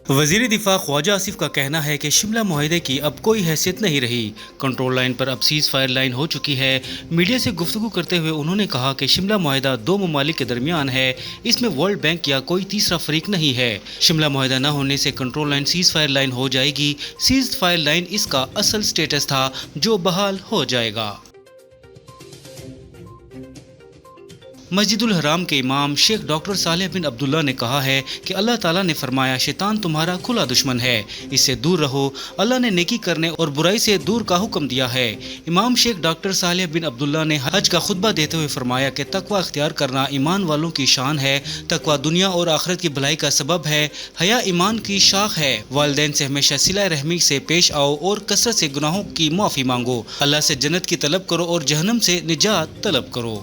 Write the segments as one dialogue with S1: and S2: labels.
S1: وزیر دفاع خواجہ آصف کا کہنا ہے کہ شملہ معاہدے کی اب کوئی حیثیت نہیں رہی، کنٹرول لائن پر اب سیز فائر لائن ہو چکی ہے۔ میڈیا سے گفتگو کرتے ہوئے انہوں نے کہا کہ شملہ معاہدہ دو ممالک کے درمیان ہے، اس میں ورلڈ بینک یا کوئی تیسرا فریق نہیں ہے۔ شملہ معاہدہ نہ ہونے سے control line ceasefire line ہو جائے گی۔ سیز فائر لائن اس کا اصل سٹیٹس تھا جو بحال ہو جائے گا۔ مسجد الحرام کے امام شیخ ڈاکٹر صالح بن عبداللہ نے کہا ہے کہ اللہ تعالیٰ نے فرمایا شیطان تمہارا کھلا دشمن ہے، اس سے دور رہو۔ اللہ نے نیکی کرنے اور برائی سے دور کا حکم دیا ہے۔ امام شیخ ڈاکٹر صالح بن عبداللہ نے حج کا خطبہ دیتے ہوئے فرمایا کہ تقوی اختیار کرنا ایمان والوں کی شان ہے، تقوی دنیا اور آخرت کی بھلائی کا سبب ہے، حیا ایمان کی شاخ ہے۔ والدین سے ہمیشہ صلہ رحمی سے پیش آؤ اور کثرت سے گناہوں کی معافی مانگو۔ اللہ سے جنت کی طلب کرو اور جہنم سے نجات طلب کرو۔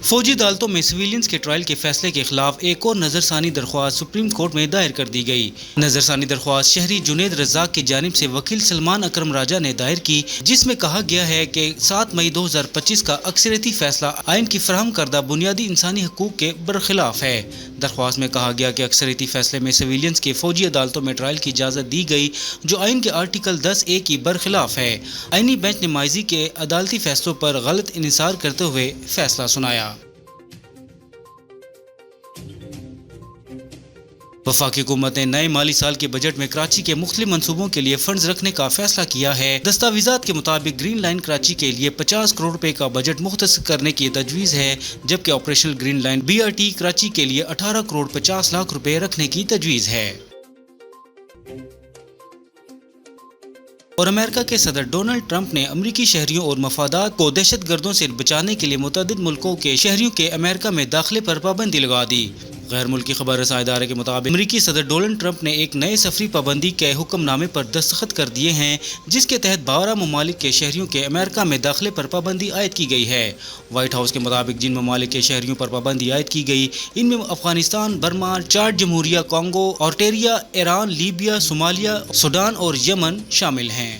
S1: فوجی عدالتوں میں سویلینز کے ٹرائل کے فیصلے کے خلاف ایک اور نظر ثانی درخواست سپریم کورٹ میں دائر کر دی گئی۔ نظر ثانی درخواست شہری جنید رزاق کی جانب سے وکیل سلمان اکرم راجہ نے دائر کی، جس میں کہا گیا ہے کہ 7 مئی 2025 کا اکثریتی فیصلہ آئین کی فراہم کردہ بنیادی انسانی حقوق کے برخلاف ہے۔ درخواست میں کہا گیا کہ اکثریتی فیصلے میں سویلینز کی فوجی عدالتوں میں ٹرائل کی اجازت دی گئی، جو آئین کے آرٹیکل 10(a) کی برخلاف ہے۔ آئینی بینچ نے ماضی کے عدالتی فیصلوں پر غلط انحصار کرتے ہوئے فیصلہ سنایا۔ وفاقی حکومت نے نئے مالی سال کے بجٹ میں کراچی کے مختلف منصوبوں کے لیے فنڈز رکھنے کا فیصلہ کیا ہے۔ دستاویزات کے مطابق گرین لائن کراچی کے لیے 50 کروڑ روپے کا بجٹ مختص کرنے کی تجویز ہے، جبکہ operational green line BRT Karachi کے لیے 18 کروڑ 50 لاکھ روپے رکھنے کی تجویز ہے۔ اور امریکہ کے صدر ڈونلڈ ٹرمپ نے امریکی شہریوں اور مفادات کو دہشت گردوں سے بچانے کے لیے متعدد ملکوں کے شہریوں کے امریکہ میں داخلے پر پابندی لگا دی۔ غیر ملکی خبر رساں ادارے کے مطابق امریکی صدر ڈونلڈ ٹرمپ نے ایک نئے سفری پابندی کے حکم نامے پر دستخط کر دیے ہیں، جس کے تحت 12 ممالک کے شہریوں کے امریکہ میں داخلے پر پابندی عائد کی گئی ہے۔ وائٹ ہاؤس کے مطابق جن ممالک کے شہریوں پر پابندی عائد کی گئی، ان میں افغانستان، برما، چاڈ جمہوریہ Congo, Australia, Iran, Libya, Somalia, Sudan اور یمن شامل ہیں۔